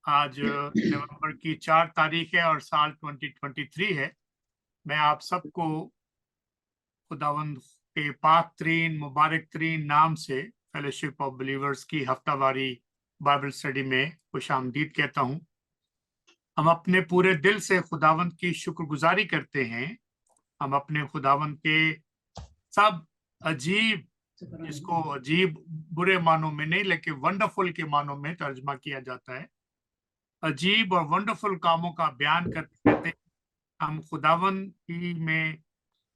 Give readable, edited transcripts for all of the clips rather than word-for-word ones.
आज नवंबर की 4 तारीख है और साल 2023 है। मैं आप सबको खुदावंद के पाक तरीन मुबारक तरीन नाम से फेलोशिप ऑफ बिलीवर्स की हफ्तावारी बाइबल स्टडी में खुशामदीद कहता हूँ। हम अपने पूरे दिल से खुदावंद की शुक्रगुजारी करते हैं। हम अपने खुदावंद के सब अजीब, जिसको अजीब बुरे मानों में नहीं लेकिन वंडरफुल के मानों में तर्जमा किया जाता है, अजीब और वंडरफुल कामों का बयान करते रहते हैं। हम खुदावंद ही में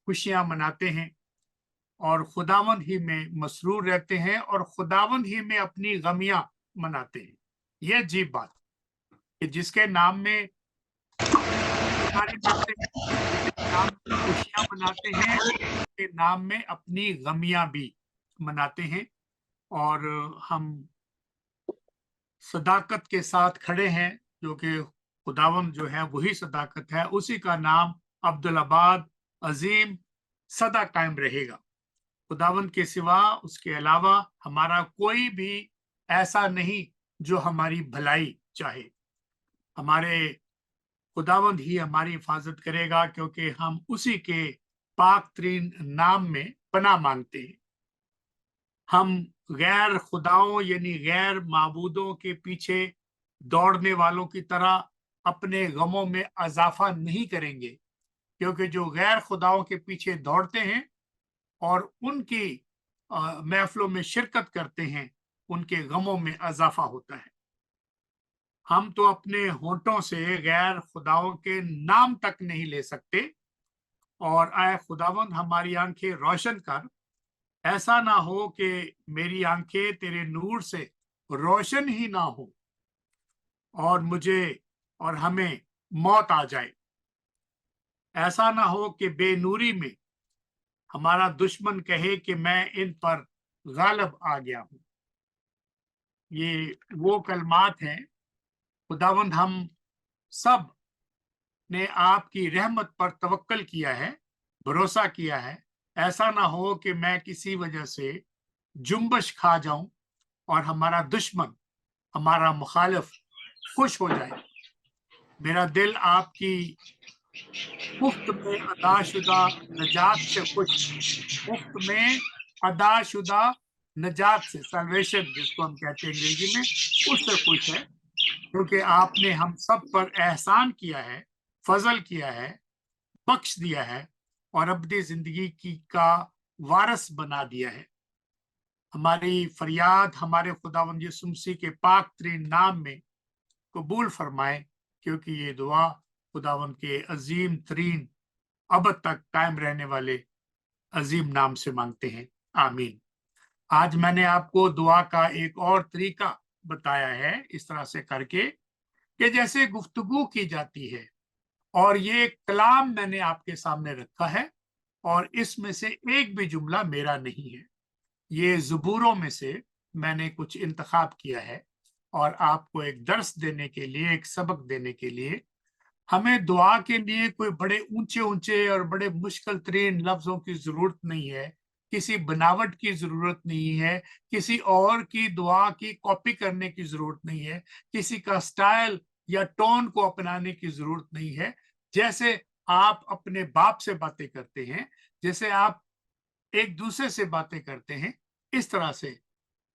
खुशियां मनाते हैं और खुदावंद ही में मसरूर रहते हैं और खुदावंद ही में अपनी गमियां मनाते हैं। यह अजीब बात कि जिसके नाम में गुजारी करते हैं, जिसके नाम में खुशियां मनाते हैं, उसके नाम में अपनी गमियां भी मनाते हैं। और हम सदाकत के साथ खड़े हैं, जो कि खुदावंद जो है वही सदाकत है, उसी का नाम अब्दुल आबाद अजीम सदा कायम रहेगा। खुदावंद के सिवा, उसके अलावा हमारा कोई भी ऐसा नहीं जो हमारी भलाई चाहे। हमारे खुदावंद ही हमारी हिफाजत करेगा, क्योंकि हम उसी के पाक तरीन नाम में पनाह मांगते हैं। हम गैर खुदाओं यानी गैर माबूदों के पीछे दौड़ने वालों की तरह अपने गमों में इजाफा नहीं करेंगे, क्योंकि जो गैर खुदाओं के पीछे दौड़ते हैं और उनकी महफिलों में शिरकत करते हैं, उनके गमों में इजाफा होता है। हम तो अपने होंठों से गैर खुदाओं के नाम तक नहीं ले सकते। और आए खुदावंद हमारी आंखें रोशन कर, ऐसा ना हो कि मेरी आंखें तेरे नूर से रोशन ही ना हो और मुझे और हमें मौत आ जाए। ऐसा ना हो कि बेनूरी में हमारा दुश्मन कहे कि मैं इन पर गालिब आ गया हूं। ये वो कलमात हैं। खुदावंद हम सब ने आपकी रहमत पर तवक्कल किया है, भरोसा किया है। ऐसा ना हो कि मैं किसी वजह से जुम्बश खा जाऊं और हमारा दुश्मन, हमारा मुखालिफ खुश हो जाए। मेरा दिल आपकी मुफ्त में अदाशुदा नजात से खुश है। मुफ्त में अदाशुदा नजात से, सल्वेशन जिसको हम कहते हैं अंग्रेजी में, उससे खुश है, क्योंकि आपने हम सब पर एहसान किया है, फजल किया है, बख्श दिया है और अब्दी जिंदगी की का वारस बना दिया है। हमारी फरियाद हमारे खुदावंद यीशु मसीह के पाक तरीन नाम में कबूल फरमाए, क्योंकि ये दुआ खुदावंद के अजीम तरीन अब तक कायम रहने वाले अजीम नाम से मांगते हैं, आमीन। आज मैंने आपको दुआ का एक और तरीका बताया है, इस तरह से करके कि जैसे गुफ्तगू की जाती है, और ये कलाम मैंने आपके सामने रखा है और इसमें से एक भी जुमला मेरा नहीं है। ये ज़बूरों में से मैंने कुछ इंतखाब किया है और आपको एक दर्स देने के लिए, एक सबक देने के लिए। हमें दुआ के लिए कोई बड़े ऊंचे ऊंचे और बड़े मुश्किल तरीन लफ्जों की जरूरत नहीं है, किसी बनावट की जरूरत नहीं है, किसी और की दुआ की कॉपी करने की जरूरत नहीं है, किसी का स्टाइल या टोन को अपनाने की जरूरत नहीं है। जैसे आप अपने बाप से बातें करते हैं, जैसे आप एक दूसरे से बातें करते हैं, इस तरह से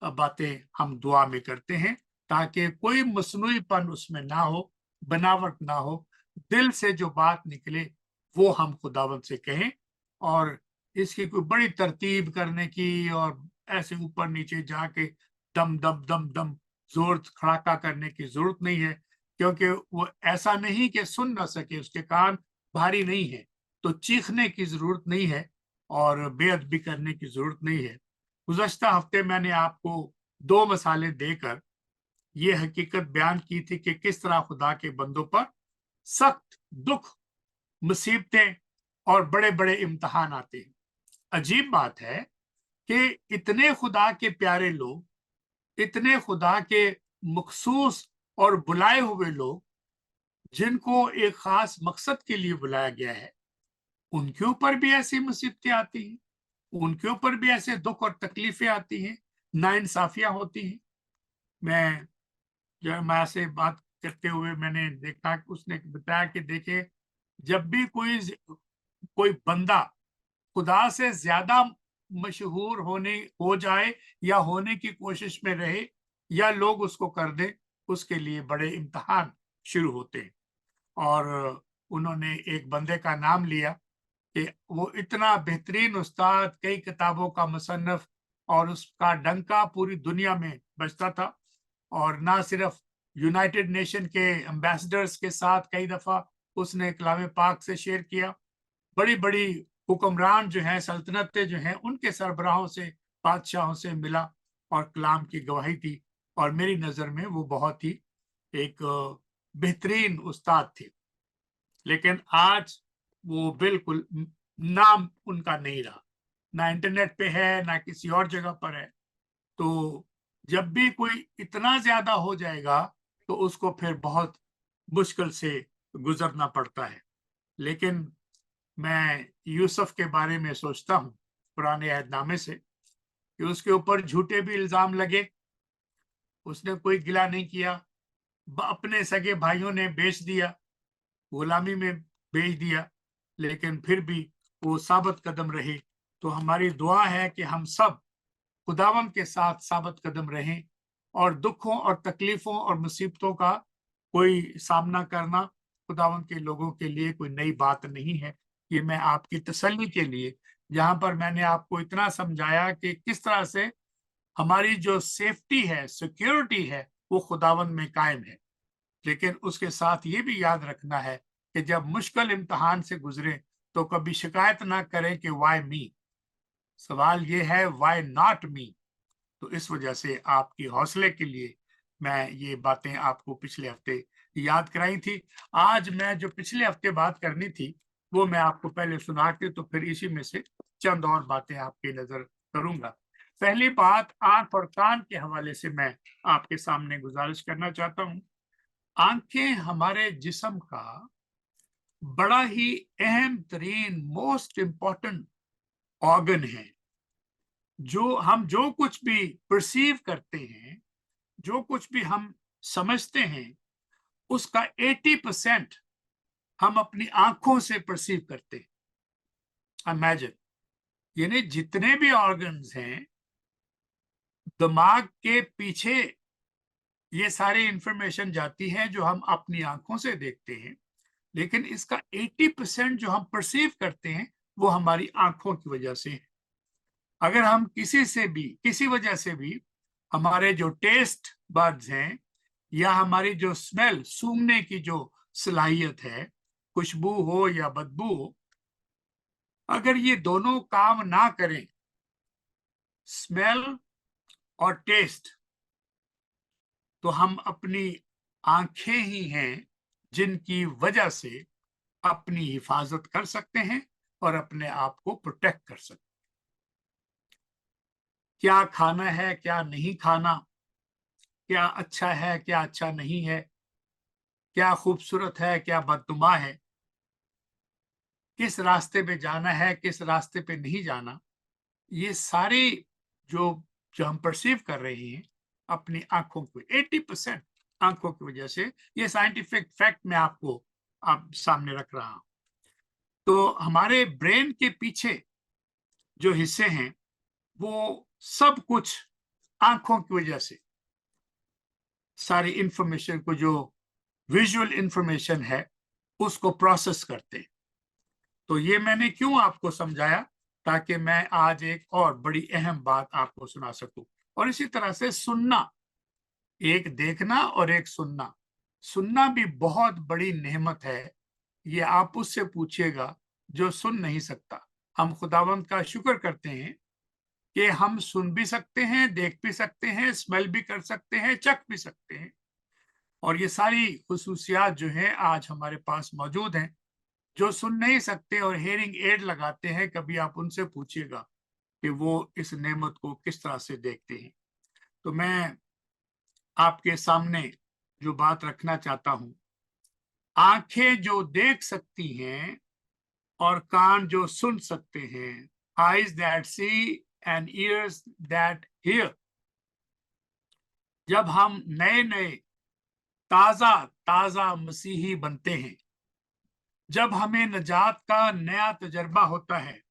बातें हम दुआ में करते हैं, ताकि कोई मसनूईपन उसमें ना हो, बनावट ना हो। दिल से जो बात निकले वो हम खुदावंद से कहें, और इसकी कोई बड़ी तरतीब करने की और ऐसे ऊपर नीचे जाके दम दम दम दम जोर खड़ाका करने की जरूरत नहीं है, क्योंकि वो ऐसा नहीं कि सुन ना सके, उसके कान भारी नहीं है, तो चीखने की जरूरत नहीं है और बेअदबी करने की जरूरत नहीं है। गुज़श्ता हफ्ते मैंने आपको 2 मिसालें देकर ये हकीकत बयान की थी कि किस तरह खुदा के बंदों पर सख्त दुख, मुसीबतें और बड़े बड़े इम्तिहान आते हैं। अजीब बात है कि इतने खुदा के प्यारे लोग, इतने खुदा के मखसूस और बुलाए हुए लोग, जिनको एक खास मकसद के लिए बुलाया गया है, उनके ऊपर भी ऐसी मुसीबतें आती हैं, उनके ऊपर भी ऐसे दुख और तकलीफें आती हैं, नाइंसाफियां होती हैं। मैं जब मैं ऐसे बात करते हुए मैंने देखा कि उसने बताया कि देखिए, जब भी कोई बंदा खुदा से ज्यादा मशहूर हो जाए या होने की कोशिश में रहे या लोग उसको कर दे, उसके लिए बड़े इम्तिहान शुरू होते हैं। और उन्होंने एक बंदे का नाम लिया कि वो इतना बेहतरीन उस्ताद, कई किताबों का मुसन्निफ, और उसका डंका पूरी दुनिया में बजता था। और ना सिर्फ यूनाइटेड नेशन के एम्बेसडर्स के साथ कई दफा उसने कलाम पाक से शेयर किया, बड़ी बड़ी हुक्मरान जो हैं, सल्तनतें जो हैं, उनके सरबराहों से, बादशाहों से मिला और कलाम की गवाही दी। और मेरी नजर में वो बहुत ही एक बेहतरीन उस्ताद थे। लेकिन आज वो बिल्कुल नाम उनका नहीं रहा, ना इंटरनेट पे है ना किसी और जगह पर है। तो जब भी कोई इतना ज्यादा हो जाएगा तो उसको फिर बहुत मुश्किल से गुजरना पड़ता है। लेकिन मैं यूसुफ के बारे में सोचता हूँ पुराने अहदनामे से कि उसके ऊपर झूठे भी इल्जाम लगे, उसने कोई गिला नहीं किया, अपने सगे भाइयों ने बेच दिया, गुलामी में बेच दिया, लेकिन फिर भी वो साबित कदम रहे। तो हमारी दुआ है कि हम सब खुदावंद के साथ साबित कदम रहें, और दुखों और तकलीफों और मुसीबतों का कोई सामना करना खुदावंद के लोगों के लिए कोई नई बात नहीं है। ये मैं आपकी तसल्ली के लिए, जहां पर मैंने आपको इतना समझाया कि किस तरह से हमारी जो सेफ्टी है, सिक्योरिटी है, वो खुदावंद में कायम है। लेकिन उसके साथ ये भी याद रखना है कि जब मुश्किल इम्तिहान से गुजरे तो कभी शिकायत ना करें कि वाई मी। सवाल ये है वाई नॉट मी। तो इस वजह से आपकी हौसले के लिए मैं ये बातें आपको पिछले हफ्ते याद कराई थी। आज मैं जो पिछले हफ्ते बात करनी थी वो मैं आपको पहले सुना के तो फिर इसी में से चंद और बातें आपकी नजर करूंगा। पहली बात आंख और कान के हवाले से मैं आपके सामने गुजारिश करना चाहता हूँ। आंखें हमारे जिस्म का बड़ा ही अहम तरीन, मोस्ट इंपॉर्टेंट ऑर्गन है। जो कुछ भी परसीव करते हैं, जो कुछ भी हम समझते हैं, उसका 80% हम अपनी आंखों से परसीव करते हैं। इमेजिन, यानी जितने भी ऑर्गन्स हैं, दिमाग के पीछे ये सारी इंफॉर्मेशन जाती है जो हम अपनी आंखों से देखते हैं, लेकिन इसका 80% जो हम परसीव करते हैं वो हमारी आंखों की वजह से है। अगर हम किसी वजह से भी हमारे जो टेस्ट बड्स हैं या हमारी जो स्मेल, सूंघने की जो सलाहियत है, खुशबू हो या बदबू हो, अगर ये दोनों काम ना करें, स्मेल और टेस्ट, तो हम अपनी आंखें ही हैं जिनकी वजह से अपनी हिफाजत कर सकते हैं और अपने आप को प्रोटेक्ट कर सकते हैं। क्या खाना है, क्या नहीं खाना, क्या अच्छा है, क्या अच्छा नहीं है, क्या खूबसूरत है, क्या बदनुमा है, किस रास्ते पे जाना है, किस रास्ते पे नहीं जाना, ये सारी जो जो हम परसीव कर रहे हैं अपनी आंखों को, 80% आंखों की वजह से। ये साइंटिफिक फैक्ट मैं आपको आप सामने रख रहा हूं। तो हमारे ब्रेन के पीछे जो हिस्से हैं वो सब कुछ आंखों की वजह से सारी इंफॉर्मेशन को, जो विजुअल इंफॉर्मेशन है, उसको प्रोसेस करते हैं। तो ये मैंने क्यों आपको समझाया, ताकि मैं आज एक और बड़ी अहम बात आपको सुना सकूं। और इसी तरह से सुनना, एक देखना और एक सुनना, सुनना भी बहुत बड़ी नेमत है। ये आप उससे पूछिएगा जो सुन नहीं सकता। हम खुदावंद का शुक्र करते हैं कि हम सुन भी सकते हैं, देख भी सकते हैं, स्मेल भी कर सकते हैं, चख भी सकते हैं। और ये सारी खुसूसियात जो हैं आज हमारे पास मौजूद हैं। जो सुन नहीं सकते और हेयरिंग एड लगाते हैं, कभी आप उनसे पूछिएगा कि वो इस नेमत को किस तरह से देखते हैं। तो मैं आपके सामने जो बात रखना चाहता हूं, आंखें जो देख सकती हैं और कान जो सुन सकते हैं, eyes that see and ears that hear। जब हम नए नए ताजा ताजा मसीही बनते हैं। जब हमें नजात का नया तजर्बा होता है,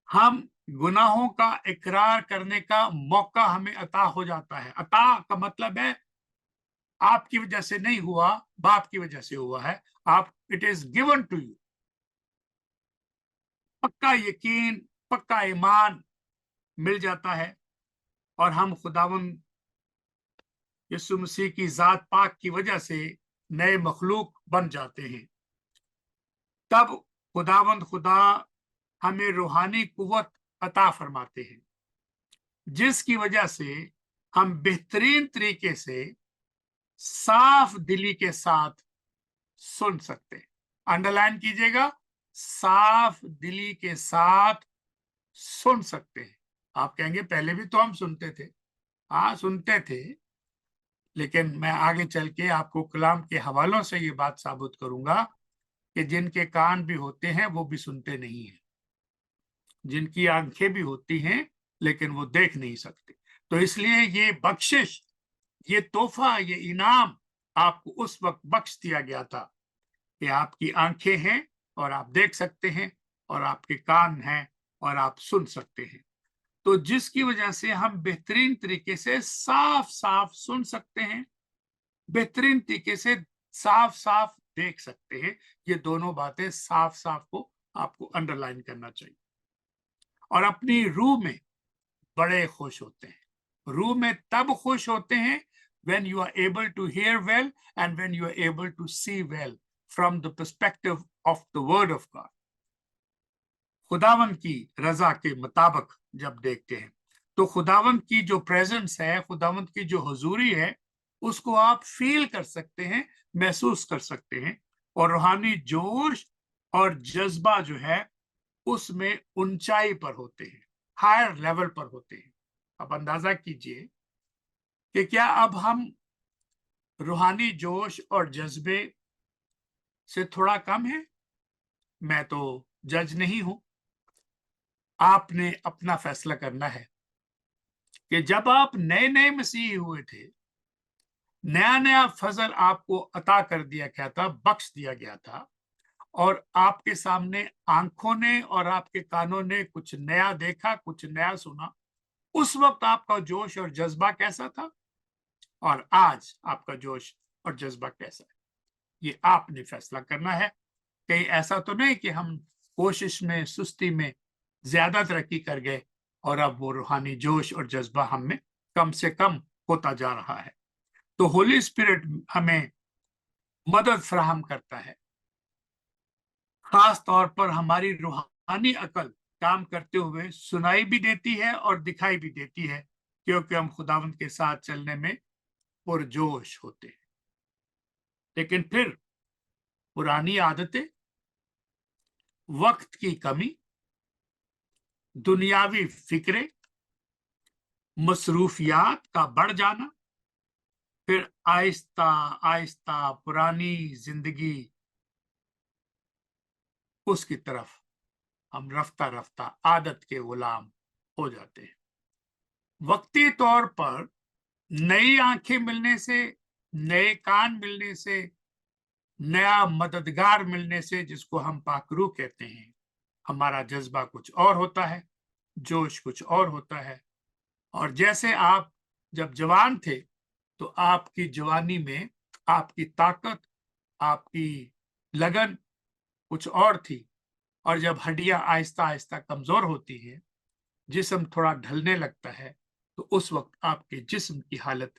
हम गुनाहों का इकरार करने का मौका हमें अता हो जाता है। अता का मतलब है आपकी वजह से नहीं हुआ, बाप की वजह से हुआ है। आप, it is given to you. पक्का यकीन, पक्का ईमान मिल जाता है और हम खुदावन यीशु मसीह की जात पाक की वजह से नए मखलूक बन जाते हैं। तब खुदावंद खुदा हमें रूहानी कुव्वत अता फरमाते हैं, जिसकी वजह से हम बेहतरीन तरीके से साफ दिली के साथ सुन सकते हैं। अंडरलाइन कीजिएगा, साफ दिली के साथ सुन सकते हैं। आप कहेंगे पहले भी तो हम सुनते थे। हाँ, सुनते थे, लेकिन मैं आगे चल के आपको कलाम के हवालों से ये बात साबित करूंगा कि जिनके कान भी होते हैं वो भी सुनते नहीं हैं, जिनकी आंखें भी होती हैं लेकिन वो देख नहीं सकते। तो इसलिए ये बख्शिश, ये तोहफा, ये इनाम आपको उस वक्त बख्श दिया गया था कि आपकी आंखें हैं और आप देख सकते हैं, और आपके कान हैं और आप सुन सकते हैं। तो जिसकी वजह से हम बेहतरीन तरीके से साफ साफ सुन सकते हैं, बेहतरीन तरीके से साफ साफ देख सकते हैं। ये दोनों बातें साफ साफ को आपको अंडरलाइन करना चाहिए। और अपनी रूह में बड़े खुश होते हैं। रूह में तब खुश होते हैं when you are able to hear well and when you are able to see well from the perspective of the word of God. खुदावन की रजा के मुताबिक जब देखते हैं तो खुदावन की जो प्रेजेंस है, खुदावन की जो हुजूरी है, उसको आप फील कर सकते हैं, महसूस कर सकते हैं। और रूहानी जोश और जज्बा जो है उसमें ऊंचाई पर होते हैं, हायर लेवल पर होते हैं। अब अंदाजा कीजिए कि क्या अब हम रूहानी जोश और जज्बे से थोड़ा कम है? मैं तो जज नहीं हूं, आपने अपना फैसला करना है कि जब आप नए नए मसीही हुए थे, नया नया फजल आपको अता कर दिया गया था, बख्श दिया गया था, और आपके सामने आंखों ने और आपके कानों ने कुछ नया देखा, कुछ नया सुना। उस वक्त आपका जोश और जज्बा कैसा था और आज आपका जोश और जज्बा कैसा है? ये आपने फैसला करना है। कहीं ऐसा तो नहीं कि हम कोशिश में, सुस्ती में ज्यादा तरक्की कर गए और अब वो रूहानी जोश और जज्बा हम में कम से कम होता जा रहा है। तो होली स्पिरिट हमें मदद फराहम करता है, खास तौर पर हमारी रूहानी अकल काम करते हुए सुनाई भी देती है और दिखाई भी देती है, क्योंकि हम खुदावंद के साथ चलने में पुरजोश होते हैं। लेकिन फिर पुरानी आदतें, वक्त की कमी, दुनियावी फिक्रें, मसरूफियात का बढ़ जाना, फिर आहिस्ता आहिस्ता पुरानी जिंदगी उसकी तरफ हम रफ्ता रफ्ता आदत के गुलाम हो जाते हैं। वक्ती तौर पर नई आंखें मिलने से, नए कान मिलने से, नया मददगार मिलने से, जिसको हम पाकरू कहते हैं, हमारा जज्बा कुछ और होता है, जोश कुछ और होता है। और जैसे आप जब जवान थे तो आपकी जवानी में आपकी ताकत, आपकी लगन कुछ और थी, और जब हड्डियां आहिस्ता आहिस्ता कमजोर होती है, जिस्म थोड़ा ढलने लगता है, तो उस वक्त आपके जिस्म की हालत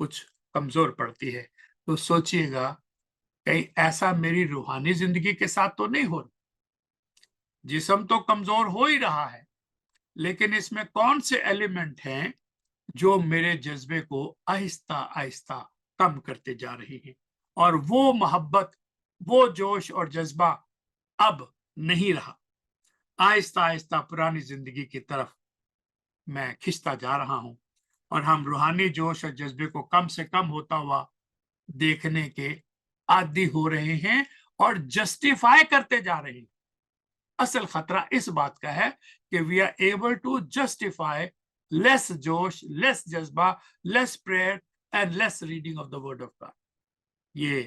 कुछ कमजोर पड़ती है। तो सोचिएगा, कहीं ऐसा मेरी रूहानी जिंदगी के साथ तो नहीं हो रहा? जिस्म तो कमजोर हो ही रहा है, लेकिन इसमें कौन से एलिमेंट हैं जो मेरे जज्बे को आहिस्ता आहिस्ता कम करते जा रही हैं? और वो मोहब्बत, वो जोश और जज्बा अब नहीं रहा। आहिस्ता आहिस्ता पुरानी जिंदगी की तरफ मैं खिंचता जा रहा हूं, और हम रूहानी जोश और जज्बे को कम से कम होता हुआ देखने के आदी हो रहे हैं और जस्टिफाई करते जा रहे हैं। असल खतरा इस बात का है कि we are able to justify less जोश, लेस जज्बा, less prayer and less reading of the word of God. ये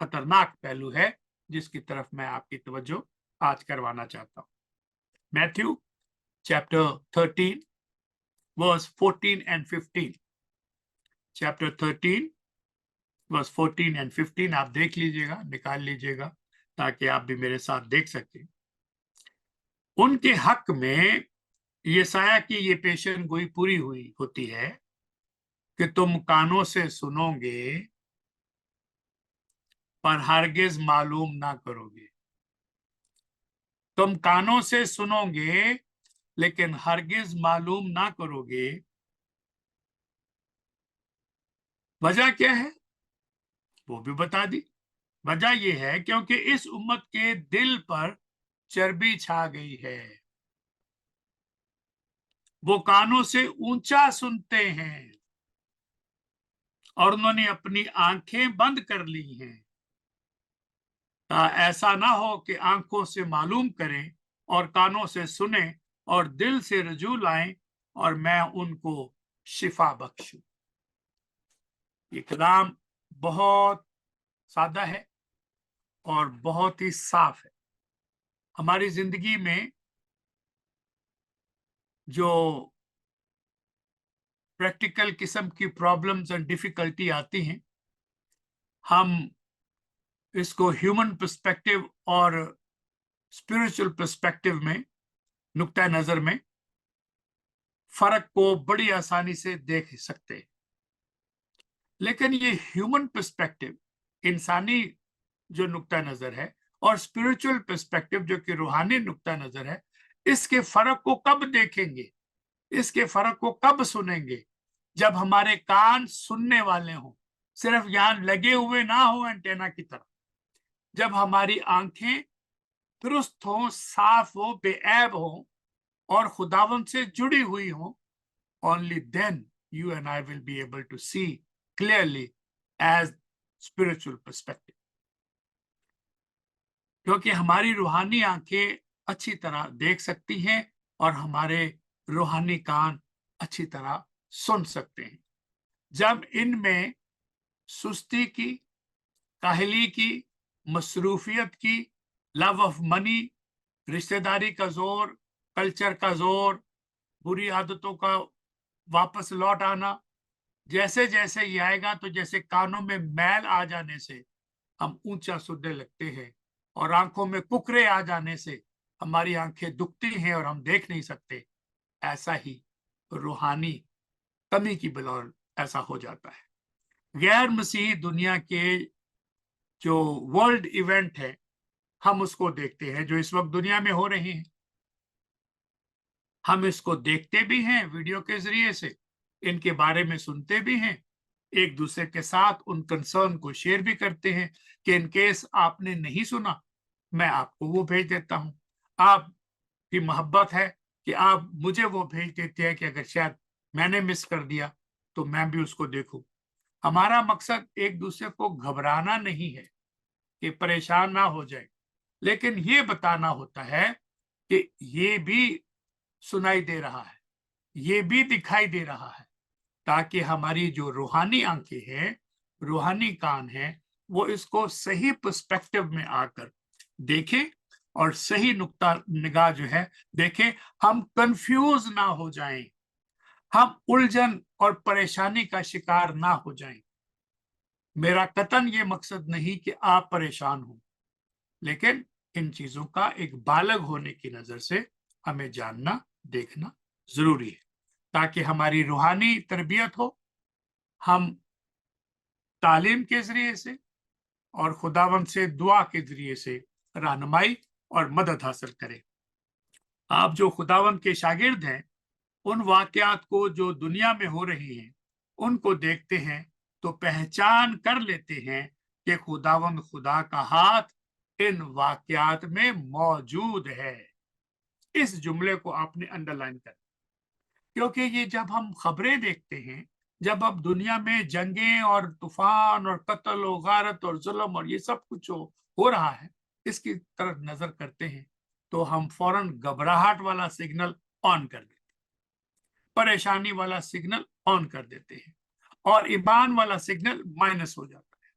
खतरनाक पहलू है जिसकी तरफ मैं आपकी तवज्जो आज करवाना चाहता हूँ। Matthew chapter 13 verse 14 and 15। Chapter 13 verse 14 and 15 आप देख लीजिएगा, निकाल लीजिएगा ताकि आप भी मेरे साथ देख सकें। उनके हक में यशाया की ये पेशन गोई पूरी हुई होती है कि तुम कानों से सुनोगे पर हरगिज मालूम ना करोगे। तुम कानों से सुनोगे लेकिन हरगिज मालूम ना करोगे। वजह क्या है वो भी बता दी। वजह यह है क्योंकि इस उम्मत के दिल पर चर्बी छा गई है। वो कानों से ऊंचा सुनते हैं और उन्होंने अपनी आंखें बंद कर ली हैं। ऐसा ना हो कि आंखों से मालूम करें और कानों से सुने और दिल से रजू लाएं और मैं उनको शिफा बख्शूं। ये कलाम बहुत सादा है और बहुत ही साफ है। हमारी जिंदगी में जो प्रैक्टिकल किस्म की प्रॉब्लम्स एंड डिफिकल्टी आती हैं, हम इसको ह्यूमन पर्सपेक्टिव और स्पिरिचुअल पर्सपेक्टिव में, नुक्ता नजर में फर्क को बड़ी आसानी से देख सकते हैं। लेकिन ये ह्यूमन पर्सपेक्टिव, इंसानी जो नुक्ता नजर है, और स्पिरिचुअल पर्सपेक्टिव जो कि रूहानी नुक्ता नजर है, इसके फर्क को कब देखेंगे, इसके फर्क को कब सुनेंगे? जब हमारे कान सुनने वाले हों, सिर्फ यहां लगे हुए ना हो एंटेना की तरह। जब हमारी आंखें दुरुस्त हो, साफ हो, बेऐब हो और खुदावंद से जुड़ी हुई हो, only then you and I will be able to see clearly as spiritual perspective. क्योंकि हमारी रूहानी आंखें अच्छी तरह देख सकती हैं और हमारे रूहानी कान अच्छी तरह सुन सकते हैं। जब इनमें सुस्ती की, काहली की, मसरूफियत की, लव ऑफ मनी, रिश्तेदारी का जोर, कल्चर का जोर, बुरी आदतों का वापस लौट आना, जैसे जैसे ये आएगा तो जैसे कानों में मैल आ जाने से हम ऊंचा सुनने लगते हैं और आंखों में कुकरे आ जाने से हमारी आंखें दुखती हैं और हम देख नहीं सकते, ऐसा ही रूहानी कमी की बदौलत ऐसा हो जाता है। गैर मसीही दुनिया के जो वर्ल्ड इवेंट है, हम उसको देखते हैं जो इस वक्त दुनिया में हो रही हैं। हम इसको देखते भी हैं वीडियो के जरिए से, इनके बारे में सुनते भी हैं, एक दूसरे के साथ उन कंसर्न को शेयर भी करते हैं कि इन केस आपने नहीं सुना, मैं आपको वो भेज देता हूं। आपकी मोहब्बत है कि आप मुझे वो भेज देते हैं कि अगर शायद मैंने मिस कर दिया तो मैं भी उसको देखूं। हमारा मकसद एक दूसरे को घबराना नहीं है कि परेशान ना हो जाए, लेकिन ये बताना होता है कि ये भी सुनाई दे रहा है, ये भी दिखाई दे रहा है, ताकि हमारी जो रूहानी आंखें हैं, रूहानी कान हैं, वो इसको सही पर्सपेक्टिव में आकर देखें और सही नुक्ता निगाह जो है देखें। हम कंफ्यूज ना हो जाएं, हम उलझन और परेशानी का शिकार ना हो जाएं। मेरा कतन ये मकसद नहीं कि आप परेशान हो, लेकिन इन चीजों का एक बालग होने की नजर से हमें जानना, देखना जरूरी है, ताकि हमारी रूहानी तरबियत हो, हम तालीम के जरिए से और खुदावंद से दुआ के जरिए से रहनुमाई और मदद हासिल करें। आप जो खुदावंद के शागिर्द हैं, उन वाकयात को जो दुनिया में हो रही हैं, उनको देखते हैं तो पहचान कर लेते हैं कि खुदावंद खुदा का हाथ इन वाकयात में मौजूद है। इस जुमले को आपने अंडरलाइन कर, क्योंकि ये जब हम खबरें देखते हैं, जब अब दुनिया में जंगें और तूफान और कत्ल और गारत और जुल्म और ये सब कुछ हो रहा है, इसकी तरफ नजर करते हैं तो हम फौरन घबराहट वाला सिग्नल ऑन कर देते हैं, परेशानी वाला सिग्नल ऑन कर देते हैं और ईमान वाला सिग्नल माइनस हो जाता है।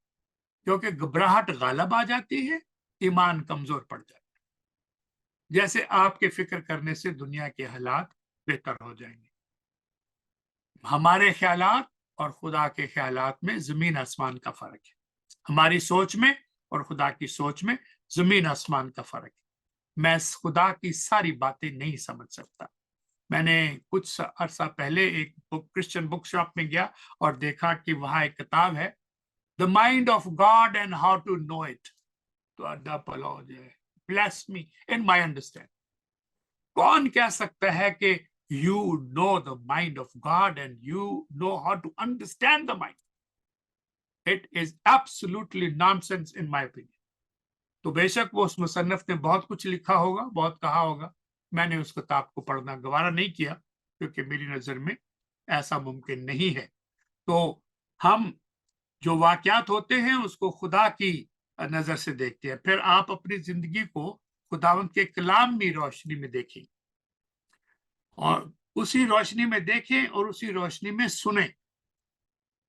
क्योंकि घबराहट गालिब आ जाती है, ईमान कमजोर पड़ जाता है। जैसे आपके फिक्र करने से दुनिया के हालात बेहतर हो जाएंगे। हमारे ख्यालात और खुदा के ख्यालात में जमीन आसमान का फर्क है। हमारी सोच में और खुदा की सोच में जमीन आसमान का फर्क है। मैं खुदा की सारी बातें नहीं समझ सकता। मैंने कुछ अरसा पहले एक क्रिश्चियन बुक शॉप में गया और देखा कि वहां एक किताब है, the mind of God and how to know it. तो अड्डा पलाओ जो ब्लेस मी इन माई अंडरस्टैंड। कौन कह सकता है कि you know the mind of God and you know how to understand the mind? It is absolutely nonsense in my opinion. तो बेशक वो उस मुसन्नफ ने बहुत कुछ लिखा होगा, बहुत कहा होगा, मैंने उस किताब को पढ़ना गवारा नहीं किया क्योंकि मेरी नजर में ऐसा मुमकिन नहीं है। तो हम जो वाकयात होते हैं उसको खुदा की नजर से देखते हैं। फिर आप अपनी जिंदगी को खुदावंद के कलाम की रोशनी में देखें और उसी रोशनी में देखें और उसी रोशनी में सुने।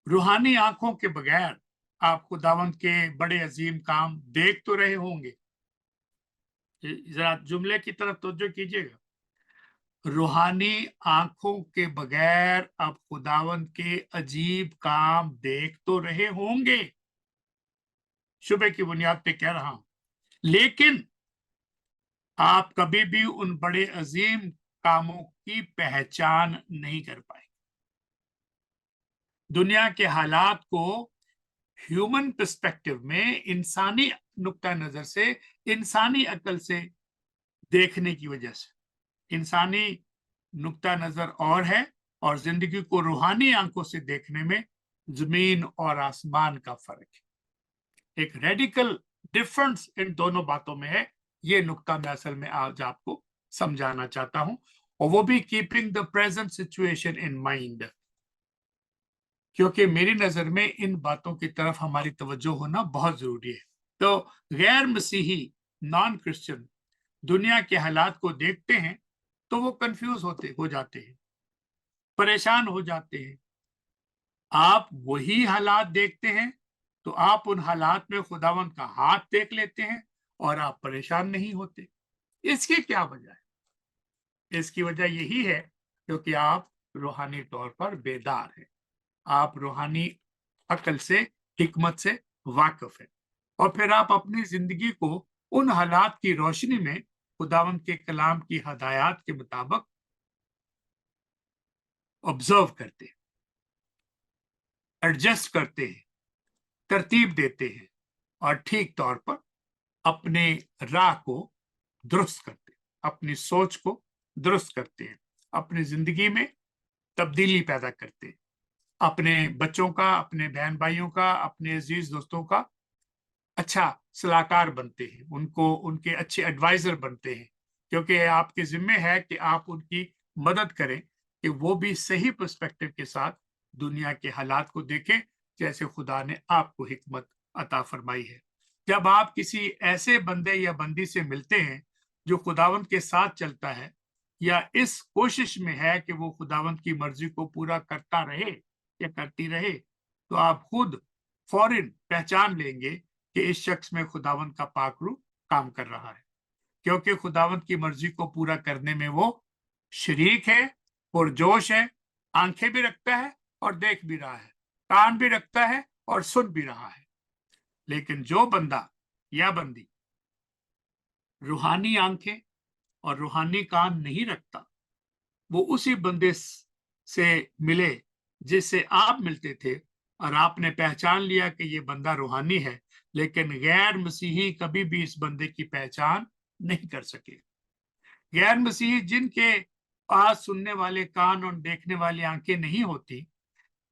रूहानी आंखों के बगैर आप खुदावंद के बड़े अजीम काम देख तो रहे होंगे। जरा जुमले की तरफ तवज्जो कीजिएगा। रूहानी आंखों के बगैर आप खुदावंद के अजीब काम देख तो रहे होंगे, शुबे की बुनियाद पे कह रहा हूं। लेकिन आप कभी भी उन बड़े अजीम कामों की पहचान नहीं कर पाए। दुनिया के हालात को ह्यूमन पर्सपेक्टिव में, इंसानी नुक्ता नजर से, इंसानी अकल से देखने की वजह से, इंसानी नुक्ता नजर और है और जिंदगी को रूहानी आंखों से देखने में जमीन और आसमान का फर्क है। एक रेडिकल डिफरेंस इन दोनों बातों में है। ये नुक्ता मैं असल में आज आपको समझाना चाहता हूं, और वो भी keeping the present situation in mind, क्योंकि मेरी नजर में इन बातों की तरफ हमारी तवज्जो होना बहुत जरूरी है। तो गैर मसीही नॉन क्रिश्चियन दुनिया के हालात को देखते हैं तो वो कंफ्यूज हो जाते हैं, परेशान हो जाते हैं। आप वही हालात देखते हैं तो आप उन हालात में खुदावंद का हाथ देख लेते हैं और आप परेशान नहीं होते। इसकी क्या वजह है? इसकी वजह यही है क्योंकि आप रूहानी तौर पर बेदार हैं। आप रूहानी अकल से, हिकमत से वाकिफ है, और फिर आप अपनी जिंदगी को उन हालात की रोशनी में खुदावंद के कलाम की हदायत के मुताबिक ऑब्जर्व करते हैं, एडजस्ट करते हैं, तरतीब देते हैं और ठीक तौर पर अपने राह को दुरुस्त करते हैं, अपनी सोच को दुरुस्त करते हैं, अपनी जिंदगी में तब्दीली पैदा करते हैं, अपने बच्चों का, अपने बहन भाइयों का, अपने अजीज दोस्तों का अच्छा सलाहकार बनते हैं, उनको उनके अच्छे एडवाइजर बनते हैं, क्योंकि आपके जिम्मे है कि आप उनकी मदद करें कि वो भी सही पर्सपेक्टिव के साथ दुनिया के हालात को देखें जैसे खुदा ने आपको हिकमत अता फरमाई है। जब आप किसी ऐसे बंदे या बंदी से मिलते हैं जो खुदावंत के साथ चलता है या इस कोशिश में है कि वो खुदावंत की मर्जी को पूरा करता रहे या करती रहे, तो आप खुद फौरन पहचान लेंगे कि इस शख्स में खुदावंत का पाक रूह काम कर रहा है, क्योंकि खुदावंत की मर्जी को पूरा करने में वो शरीक है, पुरजोश है, आंखें भी रखता है और देख भी रहा है, कान भी रखता है और सुन भी रहा है। लेकिन जो बंदा या बंदी रूहानी आंखें और रूहानी कान नहीं रखता, वो उसी बंदे से मिले जिससे आप मिलते थे और आपने पहचान लिया कि ये बंदा रूहानी है, लेकिन गैर मसीही कभी भी इस बंदे की पहचान नहीं कर सके। गैर मसीही जिनके पास सुनने वाले कान और देखने वाली आंखें नहीं होती,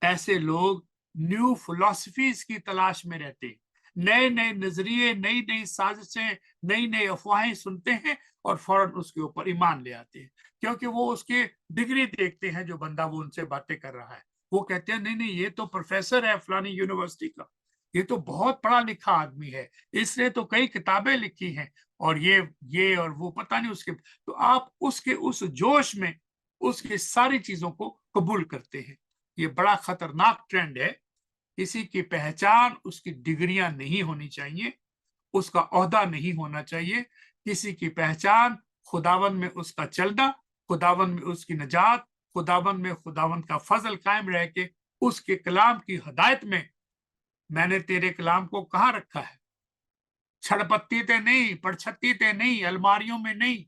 ऐसे लोग न्यू फिलॉसफीज की तलाश में रहते हैं, नए नए नजरिए, नई नई साजिशें, नई नई अफवाहें सुनते हैं और फौरन उसके ऊपर ईमान ले आते हैं, क्योंकि वो उसके डिग्री देखते हैं जो बंदा वो उनसे बातें कर रहा है। वो कहते हैं नहीं नहीं, ये तो प्रोफेसर है फलानी यूनिवर्सिटी का, ये तो बहुत पढ़ा लिखा आदमी है, इसने तो कई किताबें लिखी हैं और ये और वो पता नहीं उसके। तो आप उसके उस जोश में उसकी सारी चीजों को कबूल करते हैं। ये बड़ा खतरनाक ट्रेंड है किसी की पहचान उसकी डिग्रियां नहीं होनी चाहिए, उसका ओहदा नहीं होना चाहिए। किसी की पहचान खुदावन में उसका चलना, खुदावन में उसकी नजात, खुदावन में खुदावन का फजल कायम रह के उसके कलाम की हदायत में। मैंने तेरे कलाम को कहाँ रखा है? छड़पत्ती ते नहीं, पड़छत्ती ते नहीं, अलमारियों में नहीं,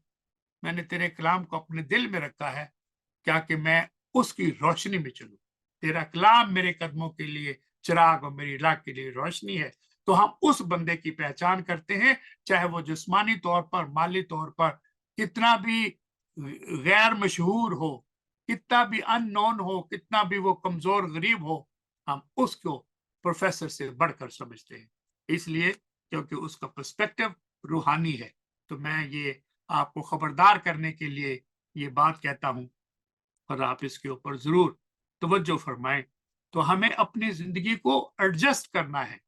मैंने तेरे कलाम को अपने दिल में रखा है, क्या कि मैं उसकी रोशनी में चलूं। तेरा कलाम मेरे कदमों के लिए चिराग और मेरी राह के लिए रोशनी है। तो हम उस बंदे की पहचान करते हैं, चाहे वो जिस्मानी तौर पर, माली तौर पर कितना भी गैर मशहूर हो, कितना भी अननोन हो, कितना भी वो कमजोर गरीब हो, हम उसको प्रोफेसर से बढ़कर समझते हैं, इसलिए क्योंकि उसका पर्सपेक्टिव रूहानी है। तो मैं ये आपको खबरदार करने के लिए ये बात कहता हूं, और आप इसके ऊपर जरूर तवज्जो फरमाएं। तो हमें अपनी जिंदगी को एडजस्ट करना है,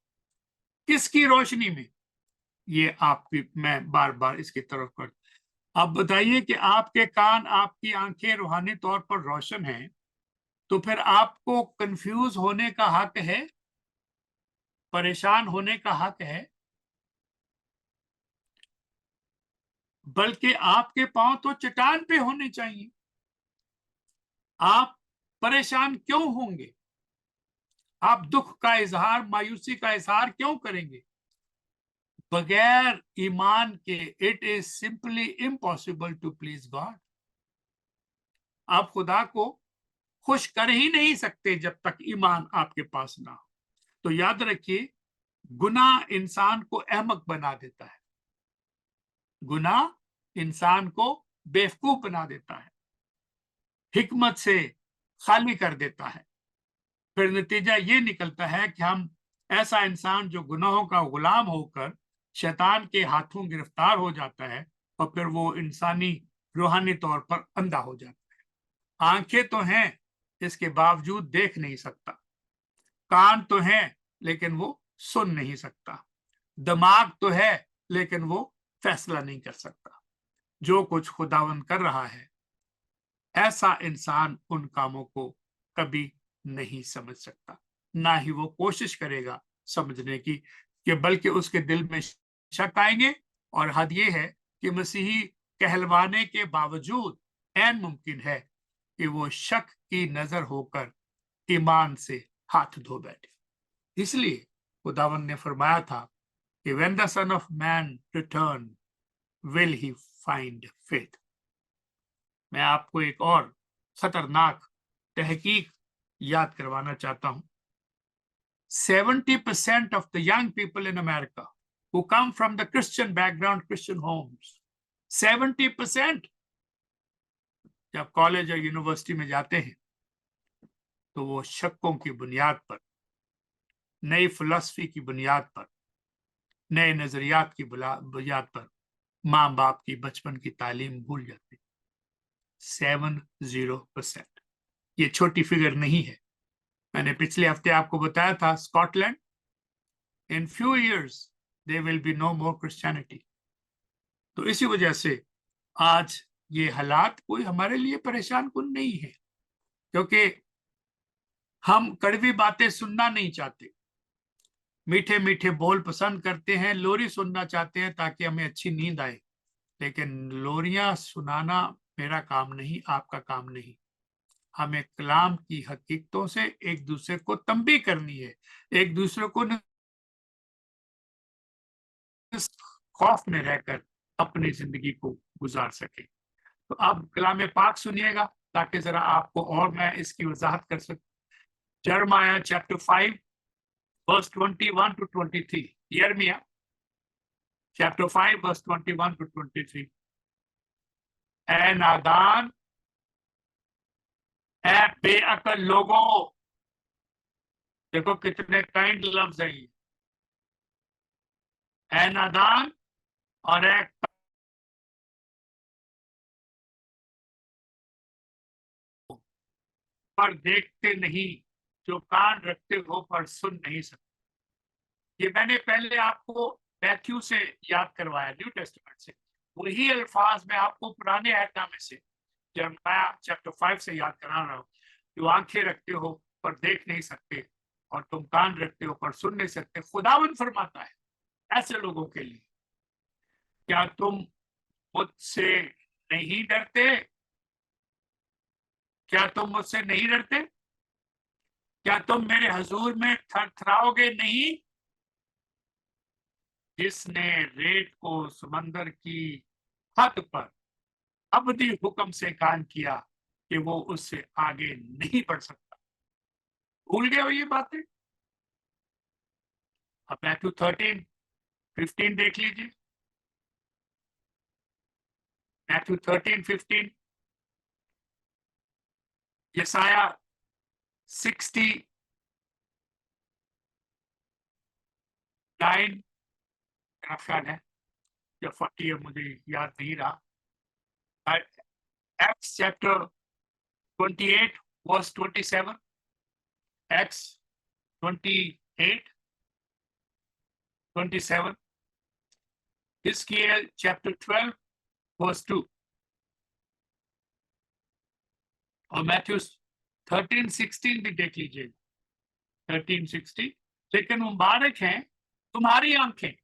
किसकी रोशनी में? ये आपकी, मैं बार बार इसकी तरफ कर। आप बताइए कि आपके कान, आपकी आंखें रूहानी तौर पर रोशन हैं, तो फिर आपको कंफ्यूज होने का हक है, परेशान होने का हक है? बल्कि आपके पांव तो चट्टान पे होने चाहिए। आप परेशान क्यों होंगे? आप दुख का इजहार, मायूसी का इजहार क्यों करेंगे? बगैर ईमान के it is simply impossible to please God. आप खुदा को खुश कर ही नहीं सकते जब तक ईमान आपके पास ना हो। तो याद रखिए, गुनाह इंसान को अहमक बना देता है, गुनाह इंसान को बेवकूफ बना देता है, हिकमत से खाली कर देता है। फिर नतीजा ये निकलता है कि हम ऐसा इंसान जो गुनाहों का गुलाम होकर शैतान के हाथों गिरफ्तार हो जाता है, और फिर वो इंसानी रूहानी तौर पर अंधा हो जाता है। आंखें तो हैं, इसके बावजूद देख नहीं सकता। कान तो हैं, लेकिन वो सुन नहीं सकता। दिमाग तो है, लेकिन वो फैसला नहीं कर सकता। जो कुछ खुदावन कर रहा है, ऐसा इंसान उन कामों को कभी नहीं समझ सकता, ना ही वो कोशिश करेगा समझने की, कि बल्कि उसके दिल में शक आएंगे। और हद ये है कि मसीही कहलवाने के बावजूद ऐन मुमकिन है कि वो शक की नजर होकर ईमान से हाथ धो बैठे। इसलिए खुदावन ने फरमाया था कि when the son of man return will he find faith। मैं आपको एक और खतरनाक तहकीक याद करवाना चाहता हूं। 70% of the young people in America who come from the Christian background, Christian homes, 70% जब कॉलेज और यूनिवर्सिटी में जाते हैं तो वो शक्कों की बुनियाद पर, नई फिलॉसफी की बुनियाद पर, नए नजरियात की बुनियाद पर माँ बाप की बचपन की तालीम भूल जाते। 70%। ये छोटी फिगर नहीं है। मैंने पिछले हफ्ते आपको बताया था, Scotland, in few years there will be no more Christianity. तो इसी वजह से आज ये हालात कोई हमारे लिए परेशान कुन नहीं है, क्योंकि हम कड़वी बातें सुनना नहीं चाहते, मीठे मीठे बोल पसंद करते हैं, लोरी सुनना चाहते हैं ताकि हमें अच्छी नींद आए। लेकिन लोरियां सुनाना मेरा काम नहीं, आपका काम नहीं। हमें कलाम की हकीकतों से एक दूसरे को तंबी करनी है, एक दूसरे को खौफ में रहकर अपनी जिंदगी को गुजार सके। तो आप कलाम पाक सुनिएगा ताकि जरा आपको और मैं इसकी वजाहत कर सकूं। यिर्मयाह चैप्टर 5 वर्स 21 to 23। यिर्मयाह चैप्टर 5 वर्स 21 to 23। ए नादान, ए बेअकल लोगों, देखो कितने काइंड लफ्ज है ये। ए नादान और ए पर देखते नहीं, जो कान रखते हो पर सुन नहीं सकते। ये मैंने पहले आपको मैथ्यू से याद करवाया, न्यू टेस्टमेंट से। वही अल्फाज मैं आपको पुराने अहदनामे से, यिर्मयाह चैप्टर 5 से याद करा रहा हूँ। जो आंखें रखते हो पर देख नहीं सकते, और तुम कान रखते हो पर सुन नहीं सकते। खुदावन फरमाता है ऐसे लोगों के लिए, क्या तुम मुझसे नहीं डरते? क्या तुम मुझसे नहीं डरते? क्या तुम मेरे हजूर में थरथराओगे नहीं? जिसने रेत को समंदर की हद पर अबदी हुक्म से कान किया कि वो उससे आगे नहीं बढ़ सकता। भूल गए हो ये बातें? अब मैथ्यू 13:15 देख लीजिए। मैथ्यू 13:15, यसाया 69 मेरा ख्याल है या 40 है, मुझे याद नहीं रहा। एक्ट्स चैप्टर 28 वर्स 27, एक्ट्स 28:27, हिजकिय्याह चैप्टर 12 वर्स 2 और मैथ्यू 13:16 भी देख लीजिए। 13:16, लेकिन मुबारक हैं तुम्हारी आंखें।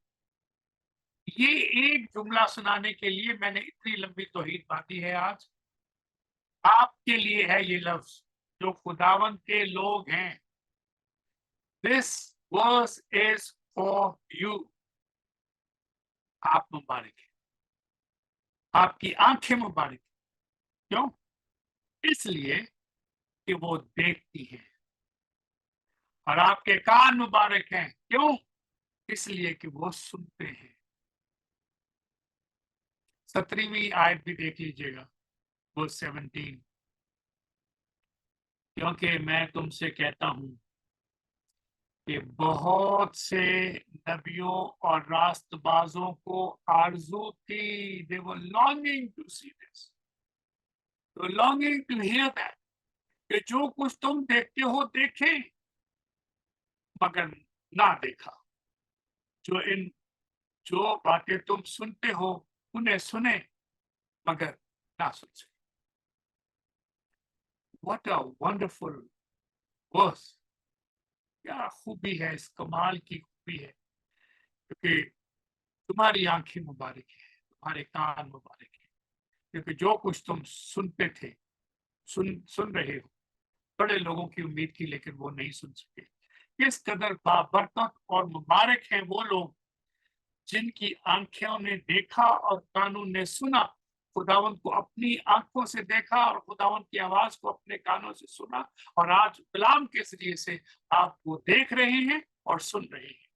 ये एक जुमला सुनाने के लिए मैंने इतनी लंबी तौहीद बांधी है आज। आपके लिए है ये लफ्ज जो खुदावन के लोग हैं। This verse is for you. आप मुबारक हैं, आपकी आंखें मुबारक हैं। क्यों? इसलिए कि वो देखती हैं। और आपके कान मुबारक हैं। क्यों? इसलिए कि वो सुनते हैं। 17वीं आयत भी देख लीजिएगा, वो 17, क्योंकि मैं तुमसे कहता हूं कि बहुत से नबियों और रास्तबाजों को आरजू थी, they were longing to see this, they were longing to hear that, कि जो कुछ तुम देखते हो देखे मगर ना देखा, जो बातें तुम सुनते हो उन्हें सुने मगर ना सुन सके। What a wonderful verse! क्या खूबी है, इस कमाल की खूबी है, क्योंकि तुम्हारी आंखें मुबारक है, तुम्हारे कान मुबारक है, क्योंकि जो कुछ तुम सुनते थे, सुन रहे हो। बड़े लोगों की उम्मीद थी लेकिन वो नहीं सुन सके। किस कदर बाबरकत और मुबारक हैं वो लोग जिनकी आंखों ने देखा और कानों ने सुना। खुदावंत को अपनी आंखों से देखा और खुदावंत की आवाज को अपने कानों से सुना, और आज कलाम के जरिए से आप वो देख रहे हैं और सुन रहे हैं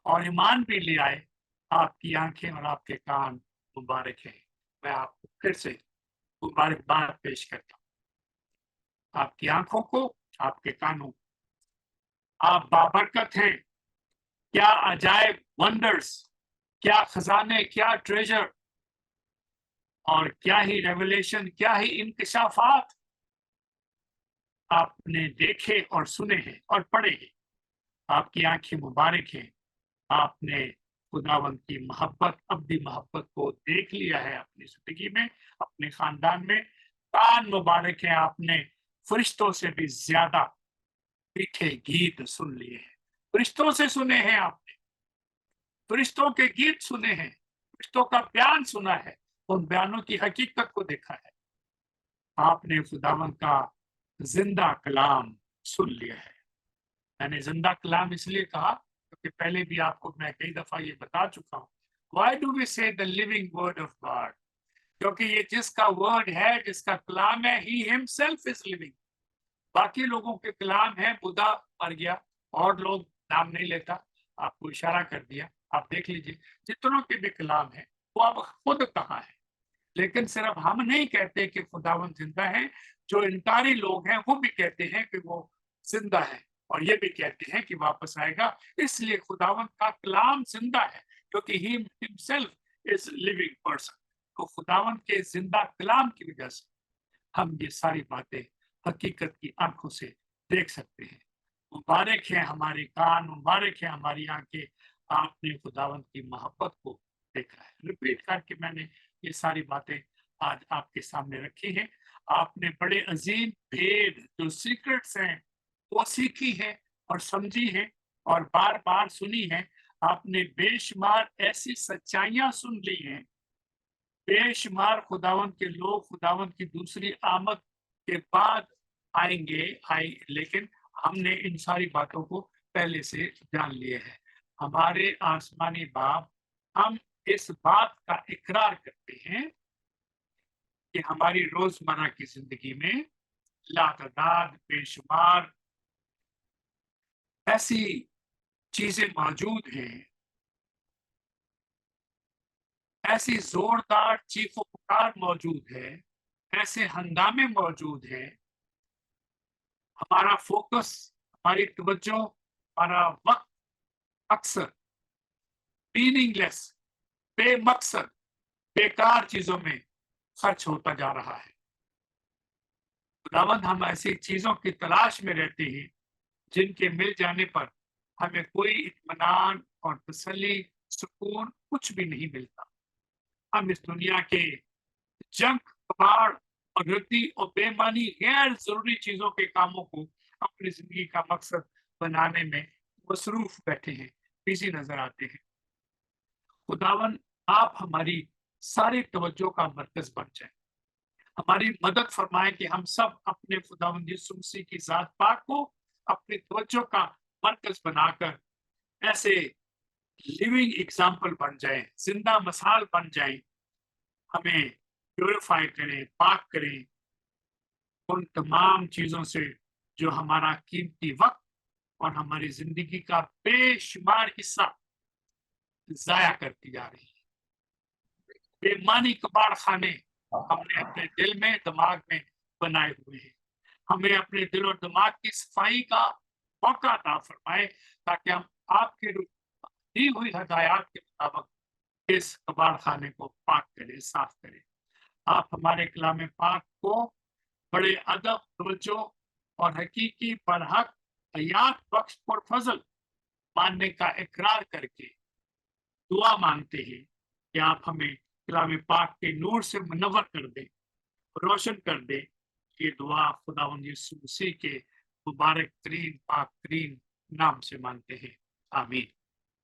और ईमान भी ले आए। आपकी आंखें और आपके कान मुबारक हैं। मैं आपको फिर से मुबारकबाद पेश करता हूँ, आपकी आंखों को, आपके कानों को। आप बाबरकत हैं। क्या अजायब वंडर्स, क्या खजाने, क्या ट्रेजर, और क्या ही रेवलेशन, क्या ही इंकशाफात आपने देखे और सुने हैं और पढ़े हैं। आपकी आंखें मुबारक हैं। आपने खुदावंत की मोहब्बत, अब्दी मोहब्बत को देख लिया है अपनी जिंदगी में, अपने खानदान में। कान मुबारक है, आपने फरिश्तों से भी ज्यादा मीठे गीत सुन लिए हैं। फरिश्तों से सुने हैं आपने, फरिश्तों के गीत सुने हैं, फरिश्तों का बयान सुना है, उन बयानों की हकीकत को देखा है। आपने खुदावंत का जिंदा कलाम सुन लिया है। मैंने जिंदा कलाम इसलिए कहा क्योंकि पहले भी आपको मैं कई दफा ये बता चुका हूँ। Why do we say the living word of God? क्योंकि ये जिसका वर्ड है, जिसका कलाम है, he himself is living। बाकी लोगों के कलाम है, बुद्धा मर गया और लोग नाम नहीं लेता, आपको इशारा कर दिया, आप देख लीजिए। जितनों के भी कलाम है वो अब खुद कहाँ है। लेकिन सिर्फ हम नहीं कहते कि खुदावन जिंदा है, जो इनकारी लोग हैं वो भी कहते हैं कि वो जिंदा है, और ये भी कहते हैं कि वापस आएगा। इसलिए खुदावन का कलाम जिंदा है क्योंकि he himself is living person. तो खुदावन के जिंदा कलाम की वजह से हम ये सारी बातें हकीकत की आंखों से देख सकते हैं। मुबारक है हमारे कान, मुबारक है हमारी आंखें, आपने खुदावन की मोहब्बत को देखा है। रिपीट करके मैंने ये सारी बातें आज आपके सामने रखी हैं। आपने बड़े अजीम भेद जो सीक्रेट्स हैं वो सीखी है, اور سمجھی ہیں اور بار بار سنی ہیں. آپ نے بے شمار ایسی سچائیاں سن لی ہیں. بے شمار خداوند کے لوگ خداوند کی دوسری آمد کے بعد لیکن ہم نے ان ساری باتوں کو پہلے سے جان لیے ہیں. ہمارے آسمانی باپ ہم اس بات کا اقرار کرتے ہیں کہ ہماری روزمرہ کی زندگی میں لاتعداد بے شمار ایسی چیزیں موجود ہیں، ایسی زوردار چیخ و پکار موجود ہے، ایسے ہنگامے موجود ہیں. ہمارا فوکس، ہماری توجہ، ہمارا وقت اکثر میننگ لیس، بے مقصد، بیکار چیزوں میں خرچ ہوتا جا رہا ہے. خداوند ہم ایسی چیزوں کی تلاش میں رہتے ہیں جن کے مل جانے پر ہمیں کوئی اطمینان اور تسلی، سکون کچھ بھی نہیں ملتا. ہم اس دنیا کے جنگ، کباڑ اور ردی اور بے معنی غیر ضروری چیزوں کے کاموں کو اپنی زندگی کا مقصد بنانے میں مصروف بیٹھے ہیں، بزی نظر آتے ہیں. خداوند آپ ہماری ساری توجہ کا مرکز بن جائیں. ہماری مدد فرمائے کہ ہم سب اپنے خداوند یسوع مسیح کی ذات پاک کو اپنی توجہ کا مرکز بنا کر ایسے لیونگ ایگزامپل بن جائیں، زندہ مثال بن جائیں. ہمیں پیوریفائی کریں، پاک کریں ان تمام چیزوں سے جو ہمارا قیمتی وقت اور ہماری زندگی کا بے شمار حصہ ضائع کرتی جا رہی ہے. بے معنی کباڑ خانے ہم نے اپنے دل میں، دماغ میں بنائے ہوئے ہیں. ہمیں اپنے دل اور دماغ کی صفائی کا موقع عطا فرمائے تاکہ ہم آپ کے دی ہوئی ہدایات کے مطابق اس کباڑ خانے کو پاک کریں، صاف کریں. آپ ہمارے کلام پاک کو بڑے ادب، توجہ اور حقیقی برحق حیات بخش پر فضل ماننے کا اقرار کر کے دعا مانگتے ہیں کہ آپ ہمیں کلام پاک کے نور سے منور کر دیں، روشن کر دیں. یہ دعا خداوند یسوع مسیح کے مبارک ترین، پاک ترین نام سے مانتے ہیں. آمین.